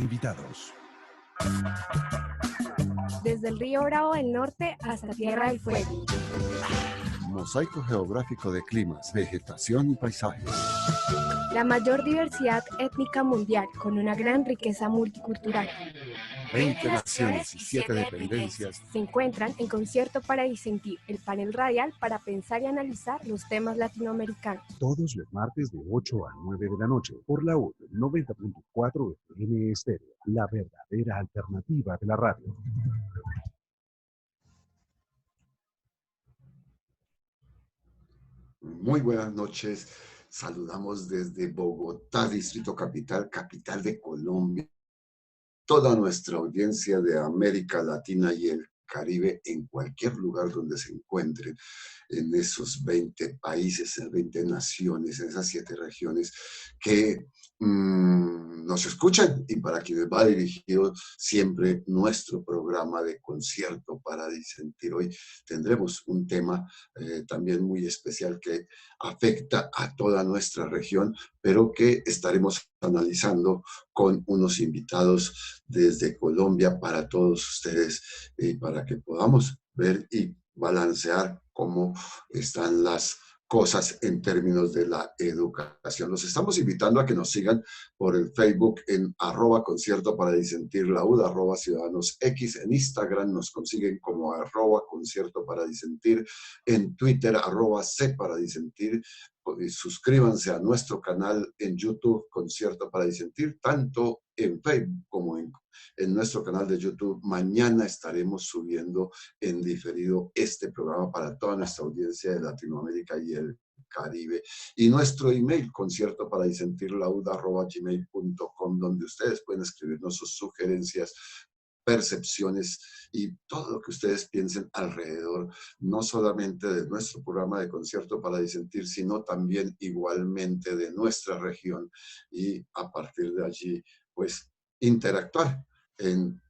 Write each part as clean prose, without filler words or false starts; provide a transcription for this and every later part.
invitados. Desde el río Bravo del norte hasta Tierra del Fuego. Mosaico geográfico de climas, vegetación y paisajes. La mayor diversidad étnica mundial, con una gran riqueza multicultural. 20 naciones y 7 dependencias se encuentran en Concierto para Disentir, el panel radial para pensar y analizar los temas latinoamericanos. Todos los martes de 8 a 9 de la noche por la UD 90.4 FM Estéreo, la verdadera alternativa de la radio. Muy buenas noches. Saludamos desde Bogotá, Distrito Capital, capital de Colombia. Toda nuestra audiencia de América Latina y el Caribe, en cualquier lugar donde se encuentren, en esos 20 países, en 20 naciones, en esas 7 regiones que nos escuchan, y para quienes va dirigido siempre nuestro programa de Concierto para Disentir. Hoy tendremos un tema también muy especial que afecta a toda nuestra región, pero que estaremos analizando con unos invitados desde Colombia para todos ustedes, para que podamos ver y balancear cómo están las cosas en términos de la educación. Los estamos invitando a que nos sigan por el Facebook en @concierto para disentir la UD, @ciudadanos X, en Instagram nos consiguen como @concierto para disentir, en Twitter @c para disentir. Suscríbanse a nuestro canal en YouTube, Concierto para Disentir, tanto en Facebook como en nuestro canal de YouTube. Mañana estaremos subiendo en diferido este programa para toda nuestra audiencia de Latinoamérica y el Caribe. Y nuestro email, conciertoparadisentirdlaud@gmail.com, donde ustedes pueden escribirnos sus sugerencias, percepciones y todo lo que ustedes piensen alrededor, no solamente de nuestro programa de Concierto para Disentir, sino también igualmente de nuestra región, y a partir de allí, pues, interactuar en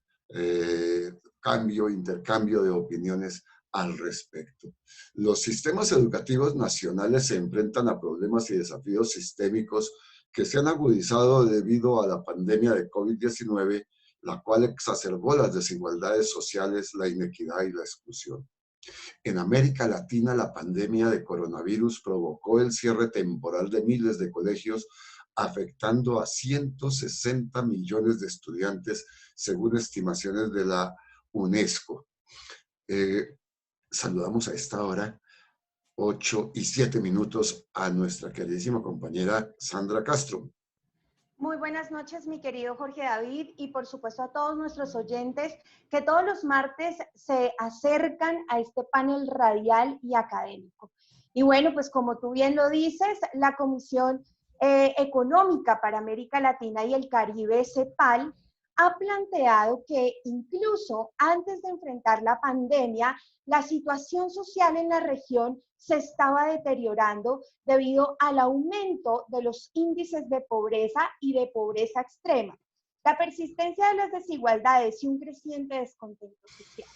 intercambio de opiniones al respecto. Los sistemas educativos nacionales se enfrentan a problemas y desafíos sistémicos que se han agudizado debido a la pandemia de COVID-19, la cual exacerbó las desigualdades sociales, la inequidad y la exclusión. En América Latina, la pandemia de coronavirus provocó el cierre temporal de miles de colegios, afectando a 160 millones de estudiantes, según estimaciones de la UNESCO. Saludamos a esta hora, 8:07, a nuestra queridísima compañera Sandra Castro. Muy buenas noches, mi querido Jorge David, y por supuesto a todos nuestros oyentes que todos los martes se acercan a este panel radial y académico. Y bueno, pues como tú bien lo dices, la Comisión Económica para América Latina y el Caribe, CEPAL, ha planteado que incluso antes de enfrentar la pandemia, la situación social en la región se estaba deteriorando debido al aumento de los índices de pobreza y de pobreza extrema, la persistencia de las desigualdades y un creciente descontento social.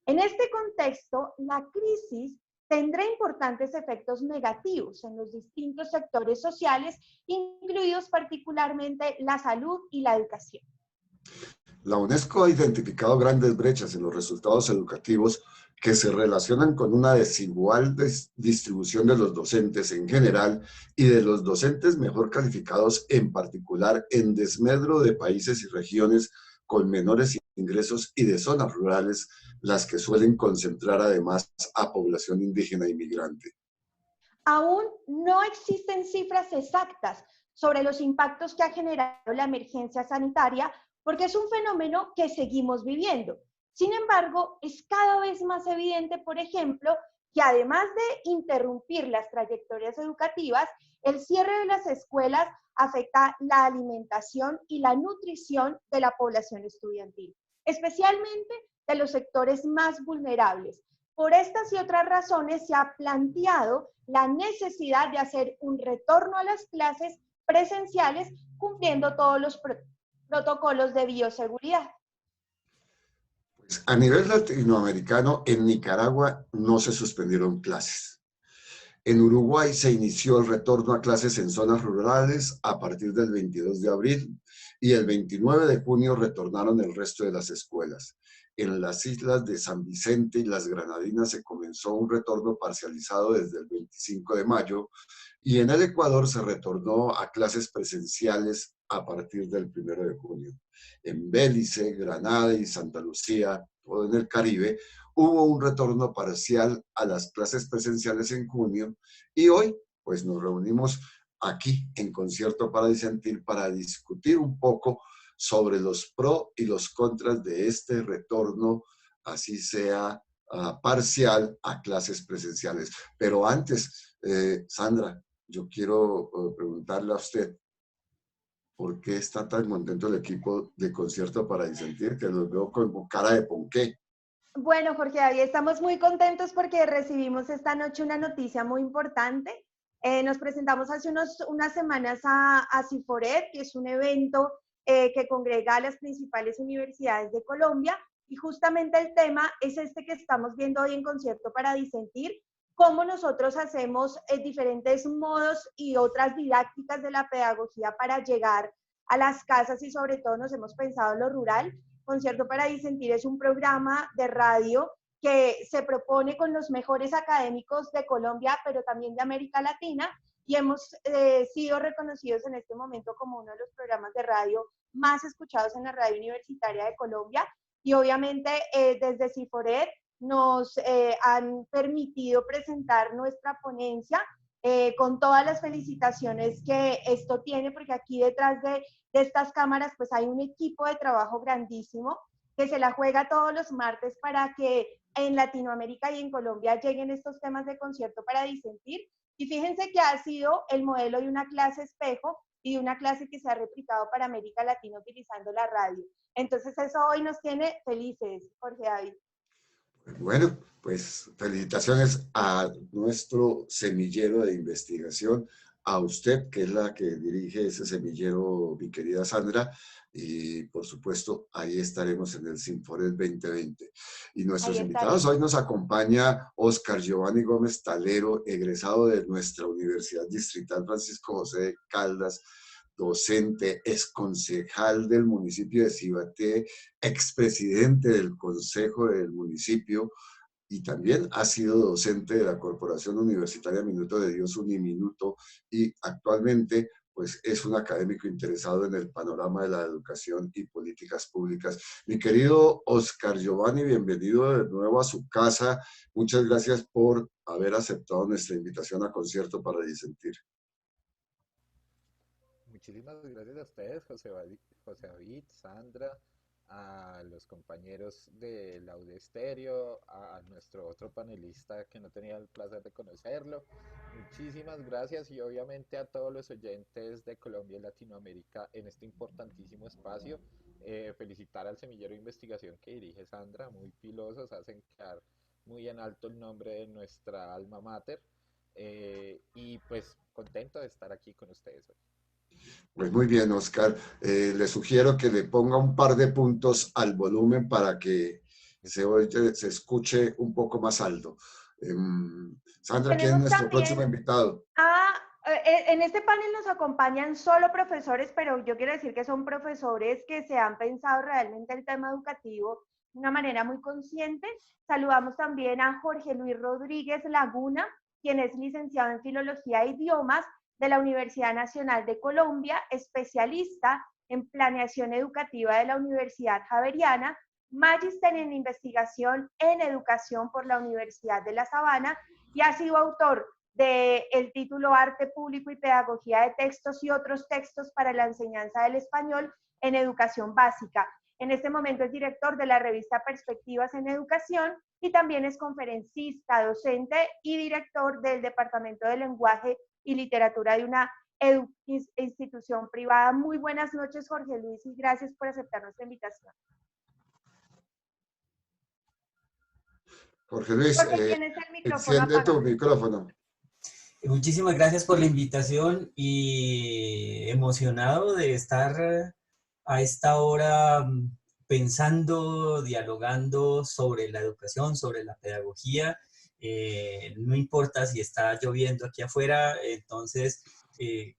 En este contexto, la crisis tendrá importantes efectos negativos en los distintos sectores sociales, incluidos particularmente la salud y la educación. La UNESCO ha identificado grandes brechas en los resultados educativos que se relacionan con una desigual distribución de los docentes en general y de los docentes mejor calificados en particular, en desmedro de países y regiones con menores ingresos y de zonas rurales, las que suelen concentrar además a población indígena y migrante. Aún no existen cifras exactas sobre los impactos que ha generado la emergencia sanitaria, porque es un fenómeno que seguimos viviendo. Sin embargo, es cada vez más evidente, por ejemplo, que además de interrumpir las trayectorias educativas, el cierre de las escuelas afecta la alimentación y la nutrición de la población estudiantil, especialmente de los sectores más vulnerables. Por estas y otras razones se ha planteado la necesidad de hacer un retorno a las clases presenciales cumpliendo todos los protocolos de bioseguridad. Pues a nivel latinoamericano, en Nicaragua no se suspendieron clases. En Uruguay se inició el retorno a clases en zonas rurales a partir del 22 de abril. y el 29 de junio retornaron el resto de las escuelas. En las islas de San Vicente y las Granadinas se comenzó un retorno parcializado desde el 25 de mayo y en el Ecuador se retornó a clases presenciales a partir del 1 de junio. En Belice, Granada y Santa Lucía, todo en el Caribe, hubo un retorno parcial a las clases presenciales en junio y hoy pues nos reunimos aquí en Concierto para Disentir para discutir un poco sobre los pros y los contras de este retorno, así sea parcial, a clases presenciales. Pero antes, Sandra, yo quiero preguntarle a usted, ¿por qué está tan contento el equipo de Concierto para Disentir? Que los veo con cara de ponqué. Bueno, Jorge David, estamos muy contentos porque recibimos esta noche una noticia muy importante. Nos presentamos hace unas semanas a Ciforet, que es un evento que congrega a las principales universidades de Colombia, y justamente el tema es este que estamos viendo hoy en Concierto para Disentir, cómo nosotros hacemos diferentes modos y otras didácticas de la pedagogía para llegar a las casas, y sobre todo nos hemos pensado en lo rural. Concierto para Disentir es un programa de radio que se propone con los mejores académicos de Colombia, pero también de América Latina, y hemos sido reconocidos en este momento como uno de los programas de radio más escuchados en la radio universitaria de Colombia. Y obviamente desde Ciforet nos han permitido presentar nuestra ponencia con todas las felicitaciones que esto tiene, porque aquí detrás de estas cámaras pues hay un equipo de trabajo grandísimo que se la juega todos los martes para que en Latinoamérica y en Colombia lleguen estos temas de Concierto para Disentir. Y fíjense que ha sido el modelo de una clase espejo y de una clase que se ha replicado para América Latina utilizando la radio. Entonces eso hoy nos tiene felices, Jorge David. Bueno, pues felicitaciones a nuestro semillero de investigación, a usted, que es la que dirige ese semillero, mi querida Sandra, y por supuesto, ahí estaremos en el Ciforet 2020. Y nuestros invitados, hoy nos acompaña Óscar Giovanni Gómez Talero, egresado de nuestra Universidad Distrital Francisco José de Caldas, docente, exconcejal del municipio de Cibaté, expresidente del consejo del municipio, y también ha sido docente de la Corporación Universitaria Minuto de Dios Uniminuto, y actualmente pues es un académico interesado en el panorama de la educación y políticas públicas. Mi querido Óscar Giovanni, bienvenido de nuevo a su casa. Muchas gracias por haber aceptado nuestra invitación a Concierto para Disentir. Muchísimas gracias a ustedes, José David, Sandra, a los compañeros de Laude Estéreo, a nuestro otro panelista que no tenía el placer de conocerlo. Muchísimas gracias, y obviamente a todos los oyentes de Colombia y Latinoamérica en este importantísimo espacio. Felicitar al semillero de investigación que dirige Sandra, muy pilosos, hacen quedar muy en alto el nombre de nuestra alma mater, y pues contento de estar aquí con ustedes hoy. Pues muy bien, Óscar. Le sugiero que le ponga un par de puntos al volumen para que se escuche un poco más alto. Sandra, ¿quién es nuestro próximo invitado? En este panel nos acompañan solo profesores, pero yo quiero decir que son profesores que se han pensado realmente el tema educativo de una manera muy consciente. Saludamos también a Jorge Luis Rodríguez Laguna, quien es licenciado en Filología e Idiomas de la Universidad Nacional de Colombia, especialista en planeación educativa de la Universidad Javeriana, magíster en investigación en educación por la Universidad de La Sabana, y ha sido autor del título Arte Público y Pedagogía de Textos y otros textos para la enseñanza del español en educación básica. En este momento es director de la revista Perspectivas en Educación y también es conferencista, docente y director del Departamento de Lenguaje y Literatura de una institución privada. Muy buenas noches, Jorge Luis, y gracias por aceptar nuestra invitación. Jorge Luis, enciende tu micrófono. Muchísimas gracias por la invitación y emocionado de estar a esta hora pensando, dialogando sobre la educación, sobre la pedagogía. No importa si está lloviendo aquí afuera, entonces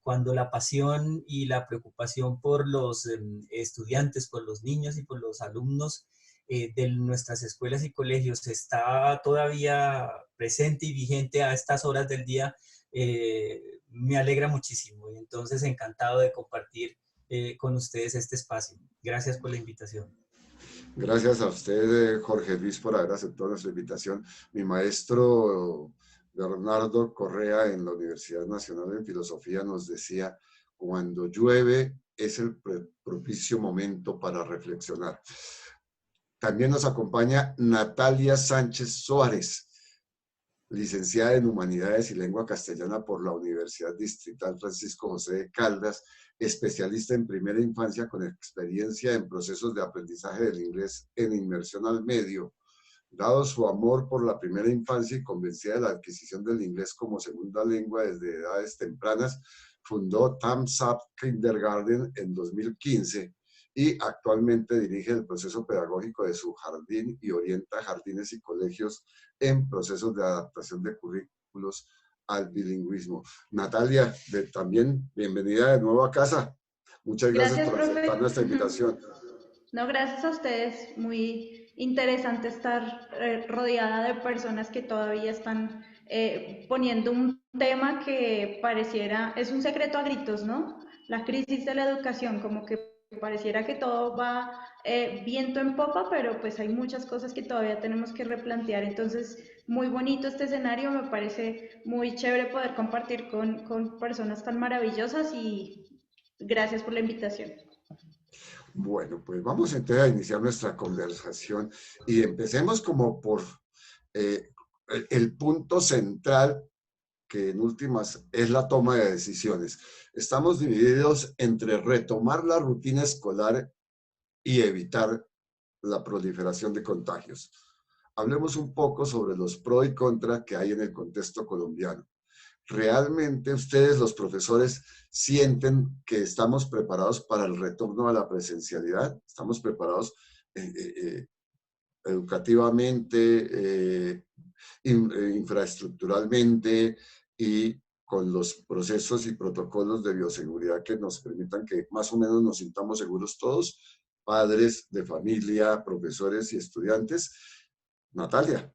cuando la pasión y la preocupación por los estudiantes, por los niños y por los alumnos de nuestras escuelas y colegios está todavía presente y vigente a estas horas del día, me alegra muchísimo. Y entonces encantado de compartir con ustedes este espacio. Gracias por la invitación. Gracias a usted, Jorge Luis, por haber aceptado nuestra invitación. Mi maestro Bernardo Correa en la Universidad Nacional de Filosofía nos decía, cuando llueve es el propicio momento para reflexionar. También nos acompaña Natalia Sánchez Suárez, licenciada en Humanidades y Lengua Castellana por la Universidad Distrital Francisco José de Caldas, especialista en primera infancia con experiencia en procesos de aprendizaje del inglés en inmersión al medio. Dado su amor por la primera infancia y convencida de la adquisición del inglés como segunda lengua desde edades tempranas, fundó Thumbs Up Kindergarten en 2015 y actualmente dirige el proceso pedagógico de su jardín y orienta jardines y colegios en procesos de adaptación de currículos al bilingüismo. Natalia, también bienvenida de nuevo a casa. Muchas gracias por aceptar nuestra invitación. No, gracias a ustedes. Muy interesante estar rodeada de personas que todavía están poniendo un tema que pareciera, es un secreto a gritos, ¿no? La crisis de la educación, como que pareciera que todo va viento en popa, pero pues hay muchas cosas que todavía tenemos que replantear. Entonces, muy bonito este escenario, me parece muy chévere poder compartir con personas tan maravillosas y gracias por la invitación. Bueno, pues vamos entonces a iniciar nuestra conversación y empecemos como por el punto central, que en últimas es la toma de decisiones. Estamos divididos entre retomar la rutina escolar y evitar la proliferación de contagios. Hablemos un poco sobre los pros y contras que hay en el contexto colombiano. ¿Realmente ustedes, los profesores, sienten que estamos preparados para el retorno a la presencialidad? ¿Estamos preparados educativamente, infraestructuralmente y con los procesos y protocolos de bioseguridad que nos permitan que más o menos nos sintamos seguros todos, padres de familia, profesores y estudiantes? Natalia.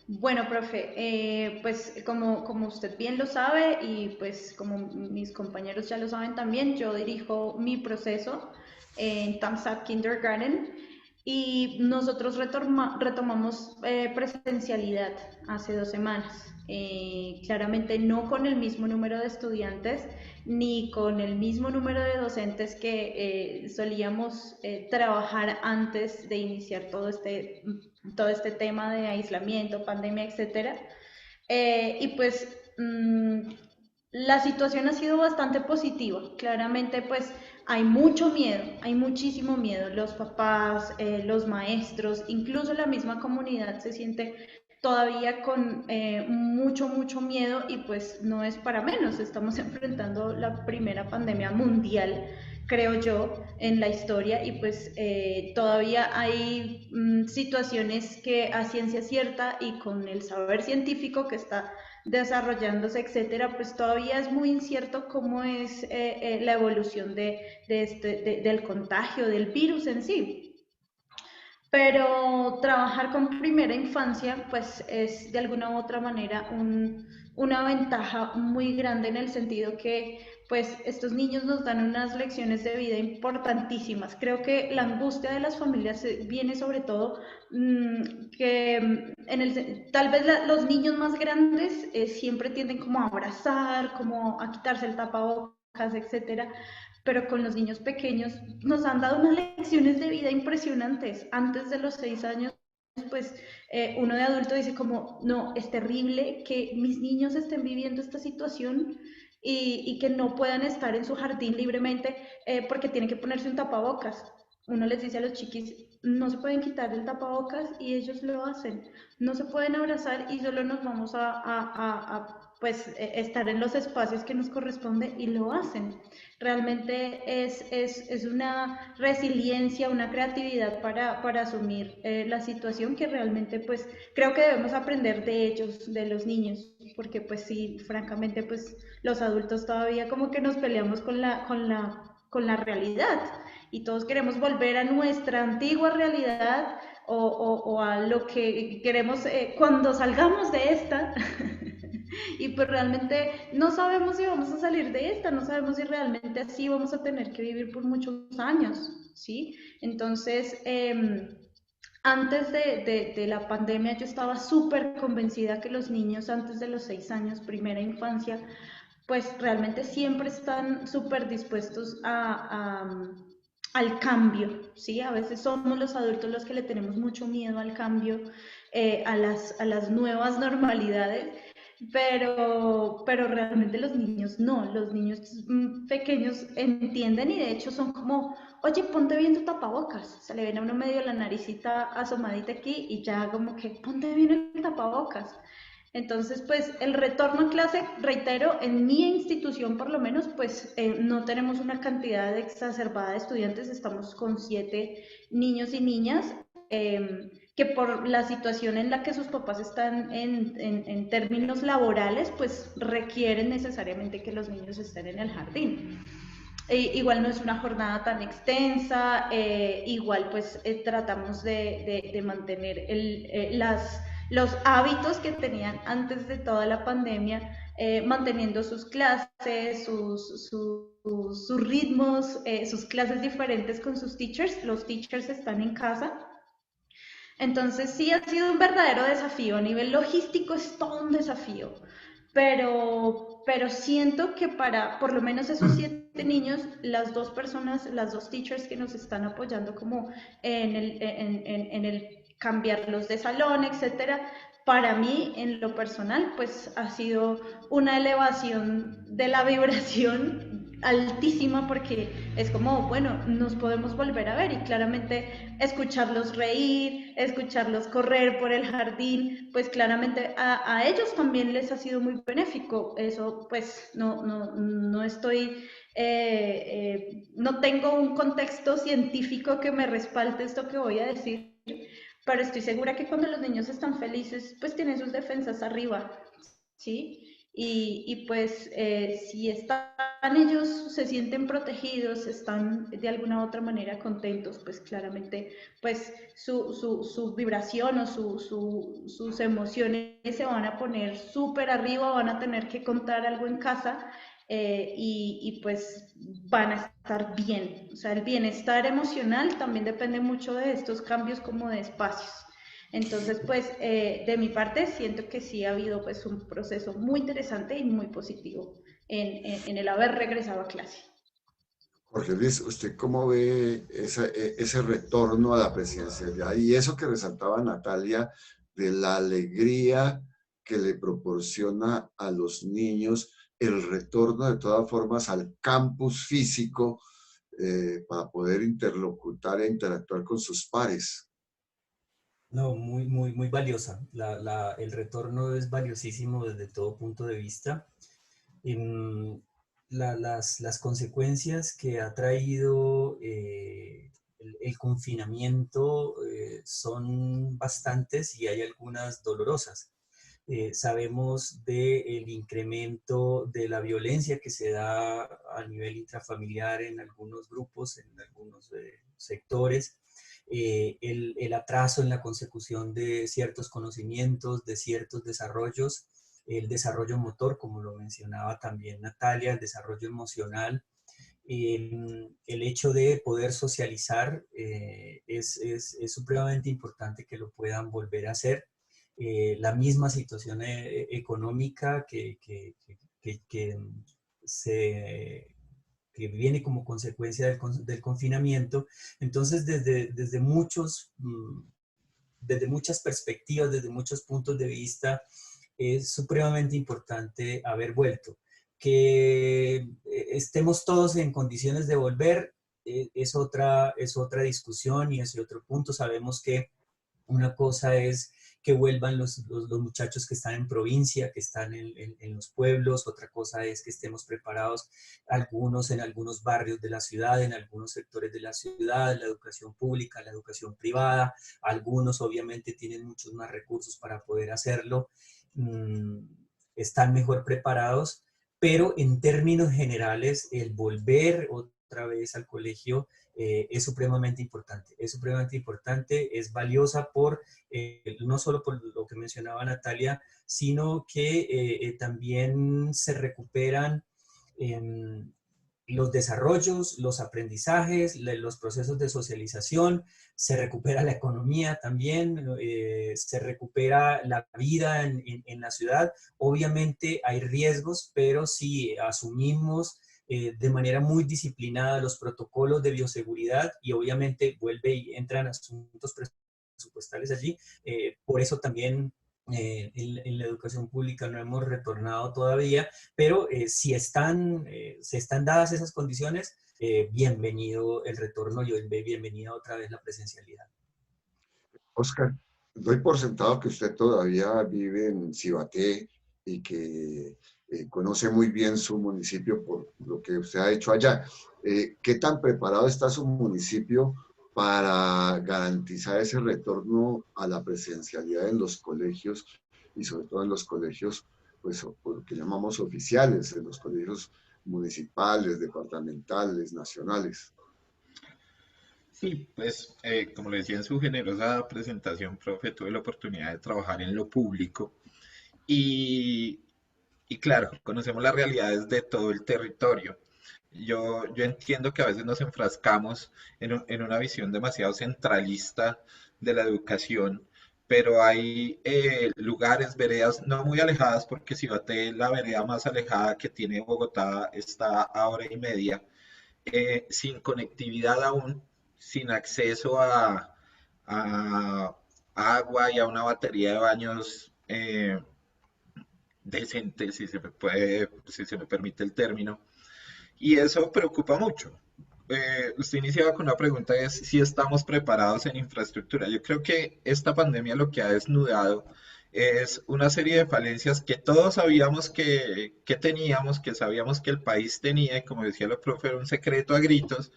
Bueno, profe, pues como usted bien lo sabe y pues como mis compañeros ya lo saben también, yo dirijo mi proceso en Thumbs Up Kindergarten y nosotros retomamos presencialidad hace 2 semanas. Claramente no con el mismo número de estudiantes ni con el mismo número de docentes que solíamos trabajar antes de iniciar todo este tema de aislamiento, pandemia, etcétera. Y pues la situación ha sido bastante positiva. Claramente pues hay mucho miedo, hay muchísimo miedo. Los papás, los maestros, incluso la misma comunidad se siente todavía con mucho miedo y pues no es para menos. Estamos enfrentando la primera pandemia mundial, creo yo, en la historia y pues todavía hay situaciones que a ciencia cierta y con el saber científico que está desarrollándose, etcétera, pues todavía es muy incierto cómo es la evolución del contagio, del virus en sí. Pero trabajar con primera infancia, pues es de alguna u otra manera una ventaja muy grande en el sentido que pues estos niños nos dan unas lecciones de vida importantísimas. Creo que la angustia de las familias viene sobre todo que tal vez los niños más grandes siempre tienden como a abrazar, como a quitarse el tapabocas, etcétera, pero con los niños pequeños nos han dado unas lecciones de vida impresionantes. Antes de los 6 años, pues uno de adulto dice como, no, es terrible que mis niños estén viviendo esta situación y que no puedan estar en su jardín libremente porque tienen que ponerse un tapabocas. Uno les dice a los chiquis, no se pueden quitar el tapabocas y ellos lo hacen. No se pueden abrazar y solo nos vamos a pues estar en los espacios que nos corresponde y lo hacen. Realmente es una resiliencia, una creatividad para asumir la situación que realmente pues creo que debemos aprender de ellos, de los niños, porque pues sí, francamente pues los adultos todavía como que nos peleamos con la realidad y todos queremos volver a nuestra antigua realidad o a lo que queremos cuando salgamos de esta. Y pues realmente no sabemos si vamos a salir de esta, no sabemos si realmente así vamos a tener que vivir por muchos años, ¿sí? Entonces, antes de la pandemia yo estaba súper convencida que los niños antes de los 6 años, primera infancia, pues realmente siempre están súper dispuestos al cambio, ¿sí? A veces somos los adultos los que le tenemos mucho miedo al cambio, a las nuevas normalidades, pero realmente los niños no, los niños pequeños entienden y de hecho son como, oye, ponte bien tu tapabocas, se le viene a uno medio la naricita asomadita aquí y ya como que ponte bien el tapabocas. Entonces, pues el retorno a clase, reitero, en mi institución por lo menos, pues no tenemos una cantidad exacerbada de estudiantes, estamos con 7 niños y niñas, que por la situación en la que sus papás están en términos laborales, pues requieren necesariamente que los niños estén en el jardín. Igual no es una jornada tan extensa, igual pues tratamos de mantener los hábitos que tenían antes de toda la pandemia, manteniendo sus clases, sus ritmos, sus clases diferentes con sus teachers. Los teachers están en casa. Entonces sí ha sido un verdadero desafío. A nivel logístico es todo un desafío. Pero siento que para por lo menos esos 7 niños, las 2 personas, las 2 teachers que nos están apoyando como en el cambiarlos de salón, etcétera, para mí, en lo personal, pues ha sido una elevación de la vibración altísima porque es como, bueno, nos podemos volver a ver y claramente escucharlos reír, escucharlos correr por el jardín, pues claramente a ellos también les ha sido muy benéfico. Eso pues no estoy, no tengo un contexto científico que me respalde esto que voy a decir, pero estoy segura que cuando los niños están felices, pues tienen sus defensas arriba, ¿sí? Y pues si están ellos, se sienten protegidos, están de alguna u otra manera contentos, pues claramente pues su vibración o sus emociones se van a poner súper arriba, van a tener que contar algo en casa y pues van a estar bien. O sea, el bienestar emocional también depende mucho de estos cambios como de espacios. Entonces, pues, de mi parte, siento que sí ha habido pues un proceso muy interesante y muy positivo en el haber regresado a clase. Jorge Luis, ¿usted cómo ve ese retorno a la presencialidad? Y eso que resaltaba Natalia, de la alegría que le proporciona a los niños el retorno de todas formas al campus físico para poder interlocutar e interactuar con sus pares. No, muy valiosa. El retorno es valiosísimo desde todo punto de vista. Las consecuencias que ha traído el confinamiento son bastantes y hay algunas dolorosas. Sabemos del incremento de la violencia que se da a nivel intrafamiliar en algunos grupos, en algunos sectores. El atraso en la consecución de ciertos conocimientos, de ciertos desarrollos, el desarrollo motor, como lo mencionaba también Natalia, el desarrollo emocional, el hecho de poder socializar es supremamente importante que lo puedan volver a hacer. La misma situación económica que viene como consecuencia del confinamiento. Entonces, desde muchas perspectivas, desde muchos puntos de vista, es supremamente importante haber vuelto. Que estemos todos en condiciones de volver es otra discusión y es otro punto. Sabemos que Una cosa es que vuelvan los muchachos que están en provincia, que están en los pueblos. Otra cosa es que estemos preparados algunos en algunos barrios de la ciudad, en algunos sectores de la ciudad, la educación pública, la educación privada. Algunos obviamente tienen muchos más recursos para poder hacerlo, están mejor preparados, pero en términos generales el volver otra vez al colegio es supremamente importante. Es supremamente importante, es valiosa no solo por lo que mencionaba Natalia, sino que también se recuperan los desarrollos, los aprendizajes, los procesos de socialización, se recupera la economía también, se recupera la vida en la ciudad. Obviamente hay riesgos, pero si asumimos de manera muy disciplinada los protocolos de bioseguridad y obviamente vuelve y entran asuntos presupuestales allí. Por eso también en la educación pública no hemos retornado todavía, pero si se están dadas esas condiciones, bienvenido el retorno y bienvenida otra vez la presencialidad. Oscar, doy por sentado que usted todavía vive en Cibaté y que conoce muy bien su municipio por lo que usted ha hecho allá. ¿Qué tan preparado está su municipio para garantizar ese retorno a la presencialidad en los colegios y sobre todo en los colegios, pues, lo que llamamos oficiales, en los colegios municipales, departamentales, nacionales? Sí, pues como le decía en su generosa presentación, profe, tuve la oportunidad de trabajar en lo público y, y claro, conocemos las realidades de todo el territorio. Yo entiendo que a veces nos enfrascamos en una visión demasiado centralista de la educación, pero hay lugares, veredas no muy alejadas, porque Cibaté, la vereda más alejada que tiene Bogotá, está a hora y media, sin conectividad aún, sin acceso a agua y a una batería de baños decente, si se me puede, si se me permite el término. Y eso preocupa mucho. Usted iniciaba con una pregunta, es si estamos preparados en infraestructura. Yo creo que esta pandemia lo que ha desnudado es una serie de falencias que todos sabíamos que teníamos, que sabíamos que el país tenía, y como decía el profe, era un secreto a gritos,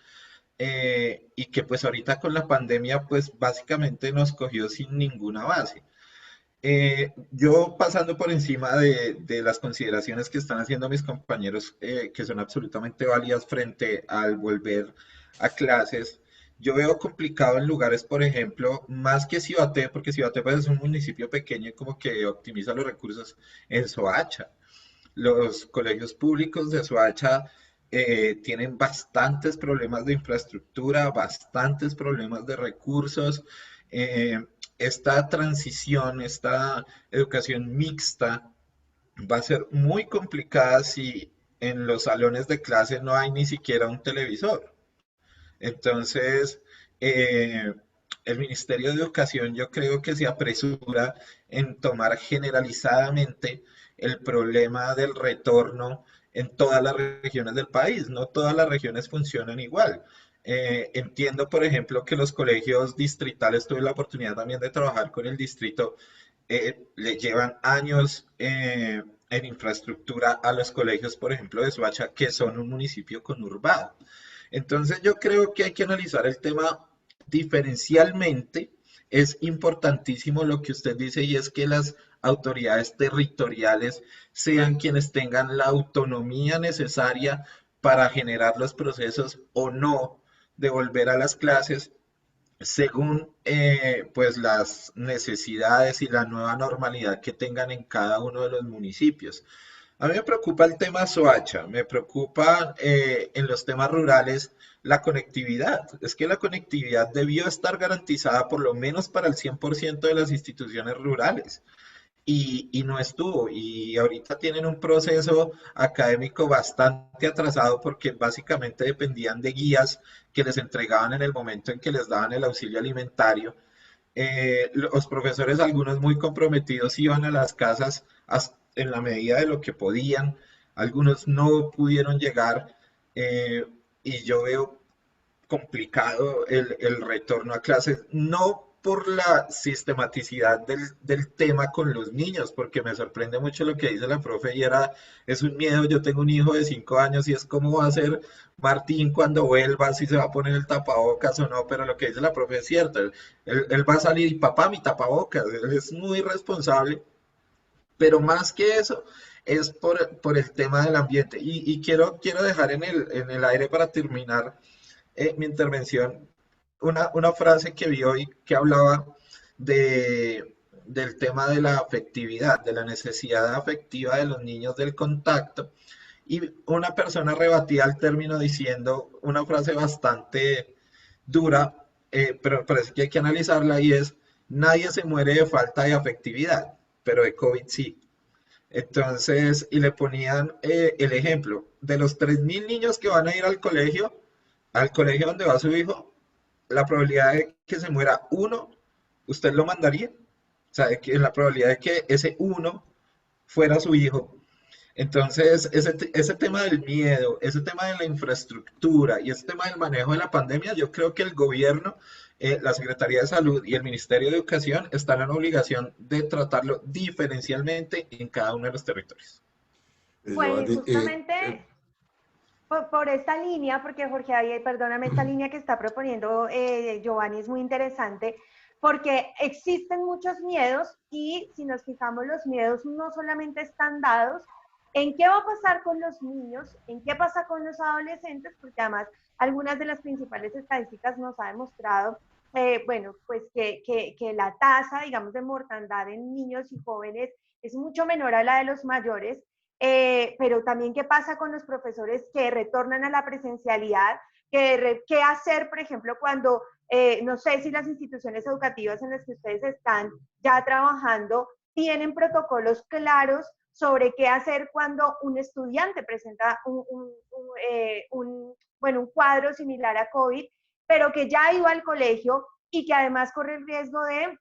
y que pues ahorita con la pandemia pues básicamente nos cogió sin ninguna base. Yo pasando por encima de las consideraciones que están haciendo mis compañeros, que son absolutamente válidas frente al volver a clases, yo veo complicado en lugares, por ejemplo, más que Cibaté, porque Cibaté pues, es un municipio pequeño y como que optimiza los recursos en Soacha. Los colegios públicos de Soacha tienen bastantes problemas de infraestructura, bastantes problemas de recursos. Eh, Esta transición, esta educación mixta va a ser muy complicada si en los salones de clase no hay ni siquiera un televisor. Entonces, el Ministerio de Educación yo creo que se apresura en tomar generalizadamente el problema del retorno en todas las regiones del país. No todas las regiones funcionan igual. Entiendo, por ejemplo, que los colegios distritales, tuve la oportunidad también de trabajar con el distrito, le llevan años en infraestructura a los colegios, por ejemplo, de Soacha, que son un municipio conurbado. Entonces yo creo que hay que analizar el tema diferencialmente. Es importantísimo lo que usted dice y es que las autoridades territoriales sean quienes tengan la autonomía necesaria para generar los procesos o no de volver a las clases según pues las necesidades y la nueva normalidad que tengan en cada uno de los municipios. A mí me preocupa el tema Soacha, me preocupa en los temas rurales la conectividad. Es que la conectividad debió estar garantizada por lo menos para el 100% de las instituciones rurales y no estuvo. Y ahorita tienen un proceso académico bastante atrasado porque básicamente dependían de guías que les entregaban en el momento en que les daban el auxilio alimentario. Los profesores, algunos muy comprometidos, iban a las casas en la medida de lo que podían, algunos no pudieron llegar y yo veo complicado el retorno a clases, no por la sistematicidad del tema con los niños, porque me sorprende mucho lo que dice la profe y es un miedo. Yo tengo un hijo de 5 años y es cómo va a ser Martín cuando vuelva, si se va a poner el tapabocas o no, pero lo que dice la profe es cierto. Él va a salir y papá, mi tapabocas, él es muy responsable, pero más que eso es por el tema del ambiente. Y quiero dejar en el aire para terminar mi intervención una frase que vi hoy que hablaba del tema de la afectividad, de la necesidad afectiva de los niños del contacto. Y una persona rebatía al término diciendo una frase bastante dura, pero parece que hay que analizarla y es, nadie se muere de falta de afectividad, pero de COVID sí. Entonces, y le ponían el ejemplo de los 3.000 niños que van a ir al colegio donde va su hijo, la probabilidad de que se muera uno, ¿usted lo mandaría? O sea, la probabilidad de que ese uno fuera su hijo. Entonces, ese tema del miedo, ese tema de la infraestructura y ese tema del manejo de la pandemia, yo creo que el gobierno, la Secretaría de Salud y el Ministerio de Educación están en obligación de tratarlo diferencialmente en cada uno de los territorios. Bueno, y Giovanni, justamente por esta línea, porque Jorge David, perdóname, esta línea que está proponiendo Giovanni es muy interesante, porque existen muchos miedos y si nos fijamos, los miedos no solamente están dados en qué va a pasar con los niños, en qué pasa con los adolescentes, porque además algunas de las principales estadísticas nos ha demostrado, bueno, pues que la tasa, digamos, de mortandad en niños y jóvenes es mucho menor a la de los mayores, pero también qué pasa con los profesores que retornan a la presencialidad, qué hacer, por ejemplo, cuando, no sé si las instituciones educativas en las que ustedes están ya trabajando tienen protocolos claros sobre qué hacer cuando un estudiante presenta bueno, un cuadro similar a COVID, pero que ya ha ido al colegio y que además corre el riesgo de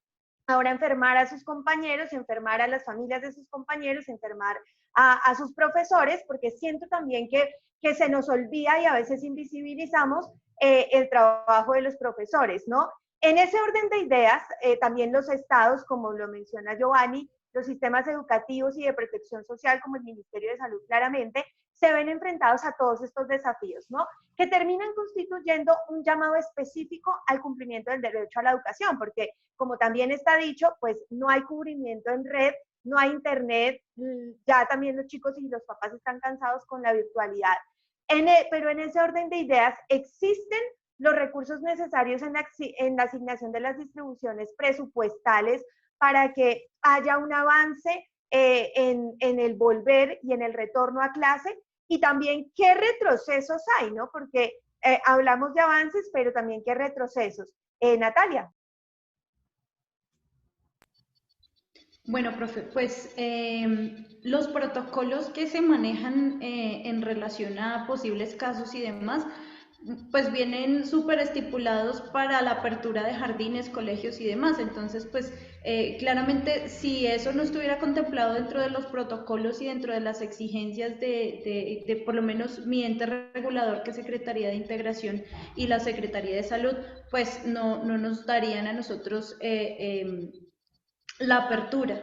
ahora enfermar a sus compañeros, enfermar a las familias de sus compañeros, enfermar a sus profesores, porque siento también que se nos olvida y a veces invisibilizamos el trabajo de los profesores, ¿no? En ese orden de ideas, también los estados, como lo menciona Giovanni, los sistemas educativos y de protección social, como el Ministerio de Salud claramente, se ven enfrentados a todos estos desafíos, ¿no? Que terminan constituyendo un llamado específico al cumplimiento del derecho a la educación, porque como también está dicho, pues no hay cubrimiento en red, no hay internet, ya también los chicos y los papás están cansados con la virtualidad. Pero en ese orden de ideas existen los recursos necesarios en la asignación de las distribuciones presupuestales para que haya un avance en el volver y en el retorno a clase, y también qué retrocesos hay, ¿no? Porque hablamos de avances, pero también qué retrocesos. Natalia. Bueno, profe, pues los protocolos que se manejan en relación a posibles casos y demás, pues vienen súper estipulados para la apertura de jardines, colegios y demás. Entonces, pues claramente si eso no estuviera contemplado dentro de los protocolos y dentro de las exigencias de por lo menos mi ente regulador, que es Secretaría de Integración y la Secretaría de Salud, pues no nos darían a nosotros la apertura.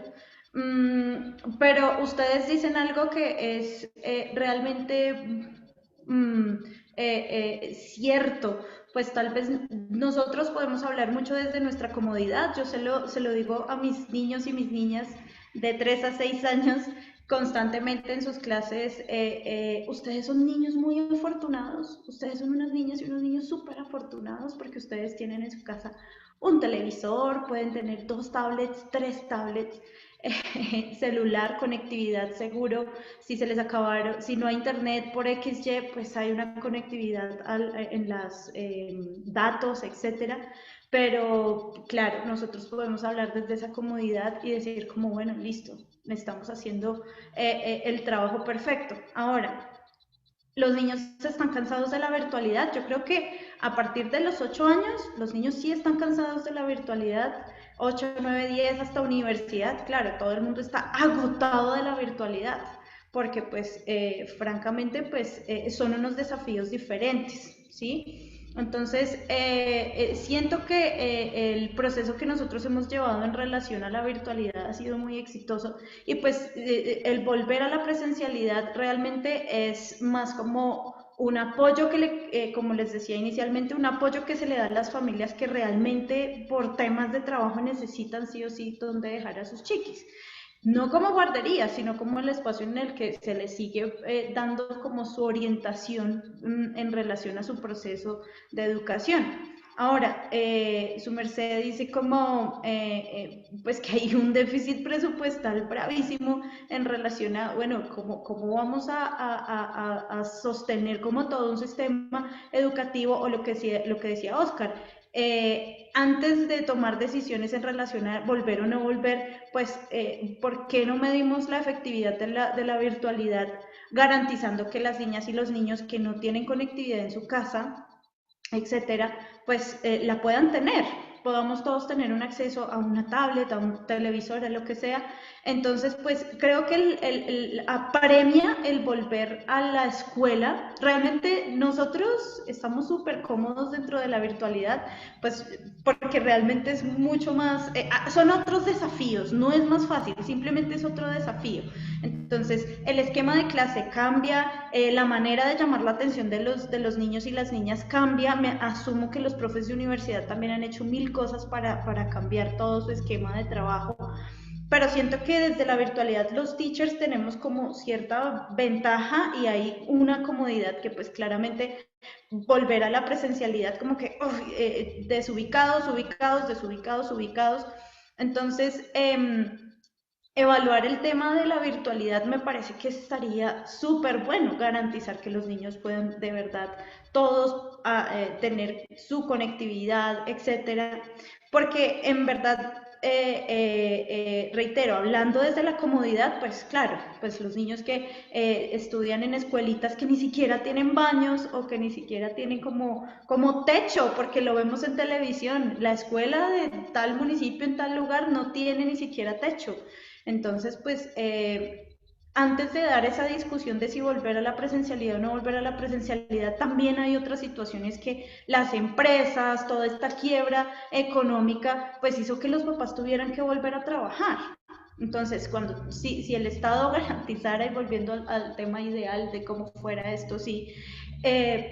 Pero ustedes dicen algo que es realmente cierto. Pues tal vez nosotros podemos hablar mucho desde nuestra comodidad. Yo se lo digo a mis niños y mis niñas de 3 a 6 años constantemente en sus clases. Ustedes son niños muy afortunados, ustedes son unas niñas y unos niños súper afortunados porque ustedes tienen en su casa un televisor, pueden tener 2 tablets, 3 tablets, celular, conectividad seguro. Si se les acabaron, si no hay internet por XY, pues hay una conectividad en las datos, etcétera. Pero claro, nosotros podemos hablar desde esa comodidad y decir como, bueno, listo, estamos haciendo el trabajo perfecto. Ahora, los niños están cansados de la virtualidad. Yo creo que a partir de los 8 años, los niños sí están cansados de la virtualidad. 8, 9, 10 hasta universidad, claro, todo el mundo está agotado de la virtualidad, porque pues francamente pues son unos desafíos diferentes, ¿sí? Entonces, siento que el proceso que nosotros hemos llevado en relación a la virtualidad ha sido muy exitoso y pues el volver a la presencialidad realmente es más como un apoyo como les decía inicialmente, un apoyo que se le da a las familias que realmente por temas de trabajo necesitan sí o sí donde dejar a sus chiquis. No como guardería, sino como el espacio en el que se le sigue dando como su orientación en relación a su proceso de educación. Ahora, su merced dice como, pues que hay un déficit presupuestal bravísimo en relación a, bueno, cómo vamos a sostener como todo un sistema educativo o lo que decía Oscar. Antes de tomar decisiones en relación a volver o no volver, pues, ¿por qué no medimos la efectividad de la virtualidad garantizando que las niñas y los niños que no tienen conectividad en su casa, etcétera, pues la puedan tener? Podamos todos tener un acceso a una tablet, a un televisor, a lo que sea. Entonces, pues creo que apremia el volver a la escuela. Realmente nosotros estamos súper cómodos dentro de la virtualidad, pues porque realmente es mucho más, son otros desafíos, no es más fácil, simplemente es otro desafío. Entonces, el esquema de clase cambia, la manera de llamar la atención de los niños y las niñas cambia. Me asumo que los profes de universidad también han hecho mil cosas para cambiar todo su esquema de trabajo, pero siento que desde la virtualidad los teachers tenemos como cierta ventaja y hay una comodidad que pues claramente volver a la presencialidad como que desubicados, ubicados, desubicados, ubicados. Entonces, evaluar el tema de la virtualidad me parece que estaría súper bueno, garantizar que los niños puedan de verdad todos tener su conectividad, etcétera, porque en verdad, reitero, hablando desde la comodidad, pues claro, pues los niños que estudian en escuelitas que ni siquiera tienen baños o que ni siquiera tienen como techo, porque lo vemos en televisión, la escuela de tal municipio en tal lugar no tiene ni siquiera techo. Entonces, pues, antes de dar esa discusión de si volver a la presencialidad o no volver a la presencialidad, también hay otras situaciones que las empresas, toda esta quiebra económica, pues hizo que los papás tuvieran que volver a trabajar. Entonces, si el Estado garantizara, y volviendo al tema ideal de cómo fuera esto, sí,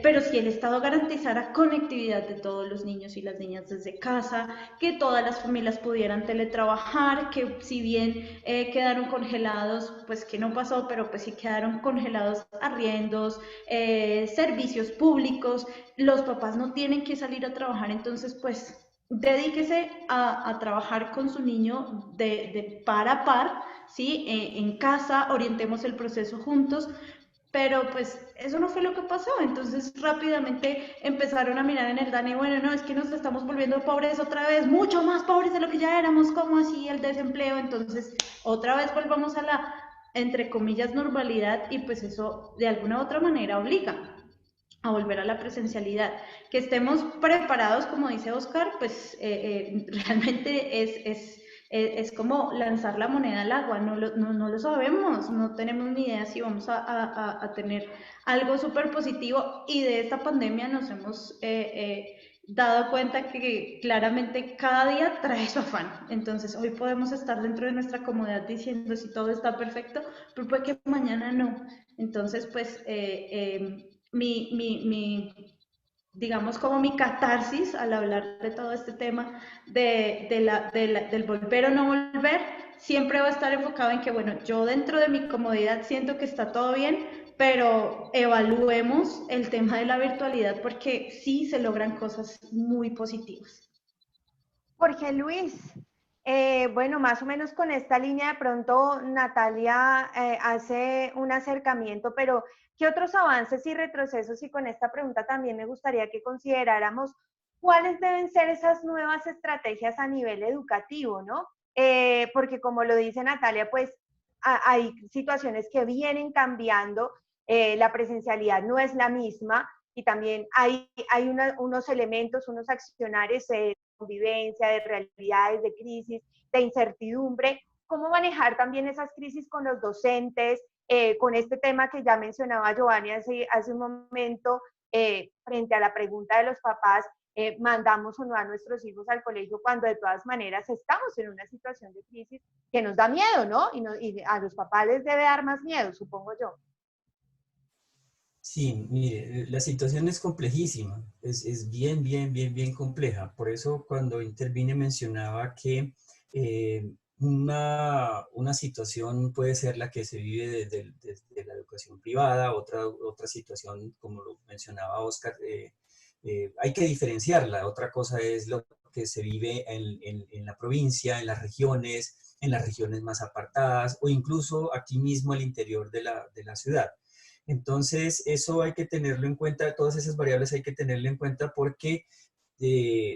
pero si el Estado garantizara conectividad de todos los niños y las niñas desde casa, que todas las familias pudieran teletrabajar, que si bien quedaron congelados, pues que no pasó, pero pues sí quedaron congelados arriendos, servicios públicos, los papás no tienen que salir a trabajar, entonces pues dedíquese a trabajar con su niño de par a par, ¿sí? En casa, orientemos el proceso juntos, pero pues eso no fue lo que pasó. Entonces rápidamente empezaron a mirar en el DANE, bueno, no, es que nos estamos volviendo pobres otra vez, mucho más pobres de lo que ya éramos, ¿cómo así el desempleo? Entonces otra vez volvamos a la, entre comillas, normalidad, y pues eso de alguna u otra manera obliga a volver a la presencialidad. Que estemos preparados, como dice Oscar, pues realmente es como lanzar la moneda al agua, no lo sabemos, no tenemos ni idea si vamos a tener algo súper positivo, y de esta pandemia nos hemos dado cuenta que claramente cada día trae su afán. Entonces hoy podemos estar dentro de nuestra comodidad diciendo si todo está perfecto, pero puede que mañana no. Entonces pues digamos como mi catarsis al hablar de todo este tema del volver o no volver, siempre va a estar enfocado en que, bueno, yo dentro de mi comodidad siento que está todo bien, pero evaluemos el tema de la virtualidad porque sí se logran cosas muy positivas. Jorge Luis, bueno, más o menos con esta línea de pronto Natalia hace un acercamiento, pero ¿qué otros avances y retrocesos? Y con esta pregunta también me gustaría que consideráramos cuáles deben ser esas nuevas estrategias a nivel educativo, ¿no? Porque como lo dice Natalia, pues hay situaciones que vienen cambiando, la presencialidad no es la misma y también hay unos elementos, unos accionarios convivencia, de realidades, de crisis, de incertidumbre, cómo manejar también esas crisis con los docentes, con este tema que ya mencionaba Giovanni hace un momento, frente a la pregunta de los papás, mandamos o no a nuestros hijos al colegio cuando de todas maneras estamos en una situación de crisis que nos da miedo, ¿no? Y a los papás les debe dar más miedo, supongo yo. Sí, mire, la situación es complejísima, es bien compleja. Por eso cuando intervine mencionaba que una situación puede ser la que se vive desde la educación privada, otra situación, como lo mencionaba Oscar, hay que diferenciarla. Otra cosa es lo que se vive en la provincia, en las regiones más apartadas o incluso aquí mismo al interior de la ciudad. Entonces, eso hay que tenerlo en cuenta, todas esas variables hay que tenerlo en cuenta porque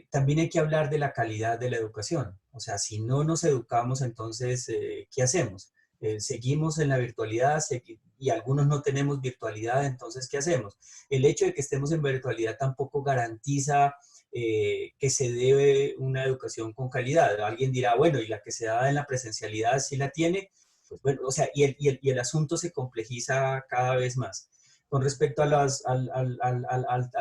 también hay que hablar de la calidad de la educación. O sea, si no nos educamos, entonces, ¿qué hacemos? Seguimos en la virtualidad y algunos no tenemos virtualidad, entonces, ¿qué hacemos? El hecho de que estemos en virtualidad tampoco garantiza que se debe una educación con calidad. Alguien dirá, bueno, y la que se da en la presencialidad sí la tiene. Pues bueno, o sea, y el asunto se complejiza cada vez más. Con respecto a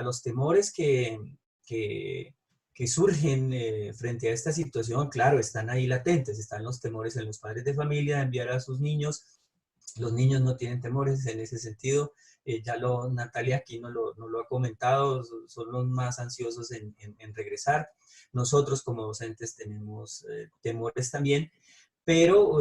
los temores que, que surgen frente a esta situación, claro, están ahí latentes, están los temores en los padres de familia de enviar a sus niños. Los niños no tienen temores en ese sentido. Natalia aquí no lo ha comentado, son los más ansiosos en regresar. Nosotros como docentes tenemos temores también, pero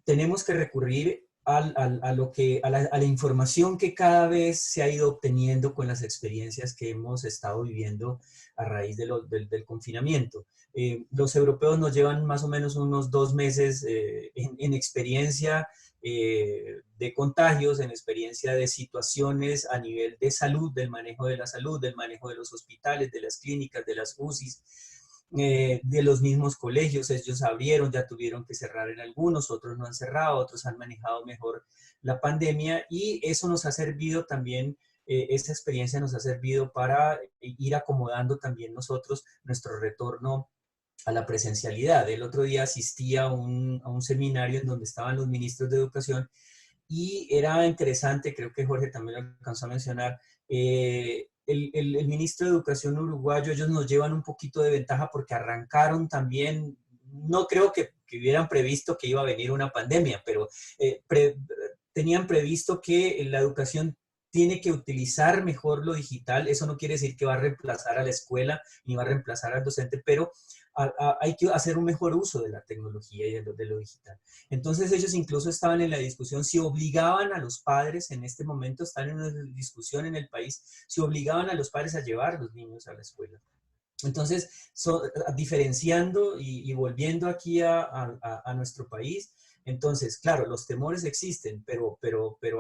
tenemos que recurrir a la información que cada vez se ha ido obteniendo con las experiencias que hemos estado viviendo a raíz del confinamiento. Los europeos nos llevan más o menos unos 2 meses en experiencia de contagios, en experiencia de situaciones a nivel de salud, del manejo de la salud, del manejo de los hospitales, de las clínicas, de las UCIs, de los mismos colegios. Ellos abrieron, ya tuvieron que cerrar en algunos, otros no han cerrado, otros han manejado mejor la pandemia y eso nos ha servido también, esa experiencia nos ha servido para ir acomodando también nosotros nuestro retorno a la presencialidad. El otro día asistí a un seminario en donde estaban los ministros de educación y era interesante, creo que Jorge también lo alcanzó a mencionar, el ministro de Educación uruguayo, ellos nos llevan un poquito de ventaja porque arrancaron también, no creo que hubieran previsto que iba a venir una pandemia, pero tenían previsto que la educación tiene que utilizar mejor lo digital. Eso no quiere decir que va a reemplazar a la escuela ni va a reemplazar al docente, pero hay que hacer un mejor uso de la tecnología y de lo digital. Entonces ellos incluso estaban en la discusión si obligaban a los padres, en este momento están en una discusión en el país, si obligaban a los padres a llevar a los niños a la escuela. Entonces, diferenciando y volviendo aquí a nuestro país, entonces, claro, los temores existen, pero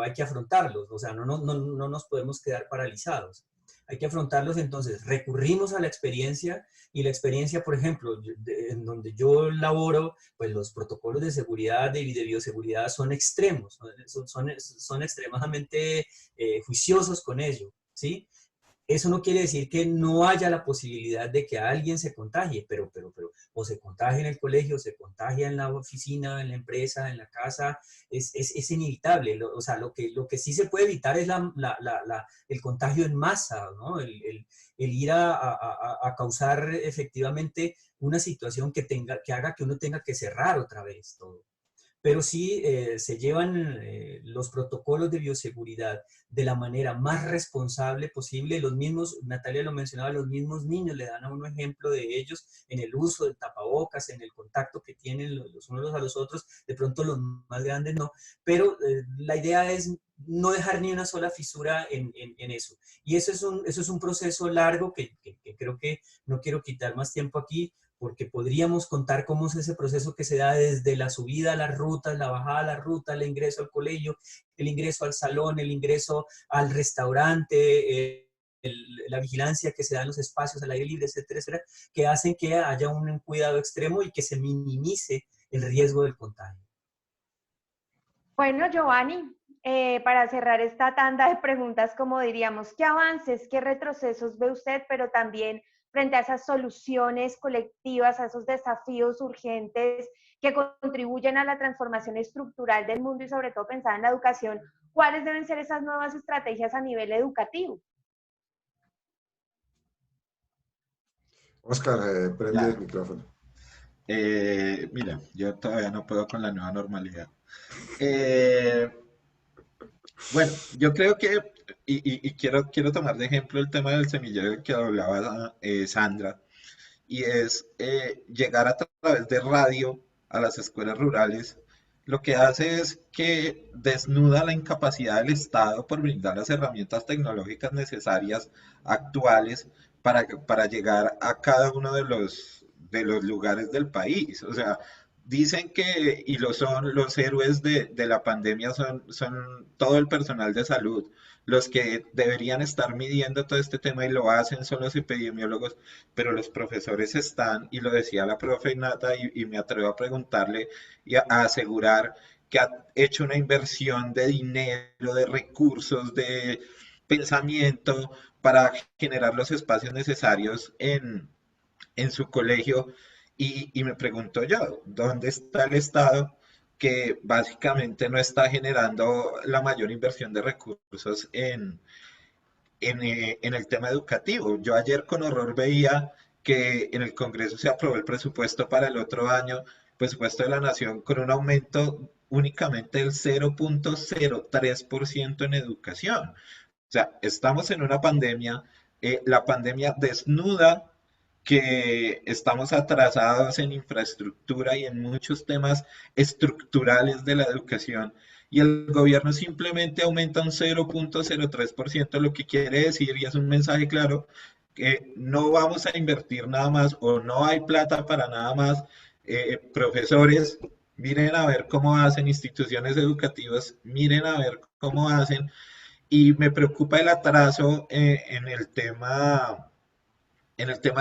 hay que afrontarlos, o sea, no nos podemos quedar paralizados. Hay que afrontarlos, entonces recurrimos a la experiencia y la experiencia, por ejemplo, en donde yo laboro, pues los protocolos de seguridad y de bioseguridad son extremos, son extremadamente juiciosos con ello, ¿sí? Eso no quiere decir que no haya la posibilidad de que alguien se contagie, pero o se contagia en el colegio, o se contagia en la oficina, en la empresa, en la casa, es inevitable. O sea, lo que sí se puede evitar es el contagio en masa, ¿no? El ir a causar efectivamente una situación que haga que uno tenga que cerrar otra vez todo. Pero sí se llevan los protocolos de bioseguridad de la manera más responsable posible. Los mismos, Natalia lo mencionaba, los mismos niños le dan a uno ejemplo de ellos en el uso del tapabocas, en el contacto que tienen los unos a los otros. De pronto los más grandes no, pero la idea es no dejar ni una sola fisura en eso. Y eso es un proceso largo que creo que no quiero quitar más tiempo aquí, porque podríamos contar cómo es ese proceso que se da desde la subida a las rutas, la bajada a la ruta, el ingreso al colegio, el ingreso al salón, el ingreso al restaurante, la vigilancia que se da en los espacios al aire libre, etcétera, etcétera, que hacen que haya un cuidado extremo y que se minimice el riesgo del contagio. Bueno, Giovanni, para cerrar esta tanda de preguntas, como diríamos, ¿qué avances, qué retrocesos ve usted, pero también frente a esas soluciones colectivas, a esos desafíos urgentes que contribuyen a la transformación estructural del mundo y sobre todo pensar en la educación? ¿cuáles deben ser esas nuevas estrategias a nivel educativo? Oscar, prende Ya. el micrófono. Mira, yo todavía no puedo con la nueva normalidad. Eh, bueno, yo creo que, y quiero tomar de ejemplo el tema del semillero del que hablaba Sandra, y es llegar a través de radio a las escuelas rurales. Lo que hace es que desnuda la incapacidad del Estado por brindar las herramientas tecnológicas necesarias actuales para llegar a cada uno de los lugares del país. O sea, dicen que, y lo son, los héroes de la pandemia son todo el personal de salud. Los que deberían estar midiendo todo este tema y lo hacen son los epidemiólogos, pero los profesores están, y lo decía la profe Nata, y me atrevo a preguntarle y a asegurar que ha hecho una inversión de dinero, de recursos, de pensamiento para generar los espacios necesarios en su colegio. Y me pregunto yo, ¿dónde está el Estado que básicamente no está generando la mayor inversión de recursos en el tema educativo? Yo ayer con horror veía que en el Congreso se aprobó el presupuesto para el otro año, presupuesto de la Nación, con un aumento únicamente del 0,03% en educación. O sea, estamos en una pandemia, la pandemia desnuda que estamos atrasados en infraestructura y en muchos temas estructurales de la educación, y el gobierno simplemente aumenta un 0,03%, lo que quiere decir, y es un mensaje claro, que no vamos a invertir nada más o no hay plata para nada más. Profesores, miren a ver cómo hacen, instituciones educativas, miren a ver cómo hacen, y me preocupa el atraso en el tema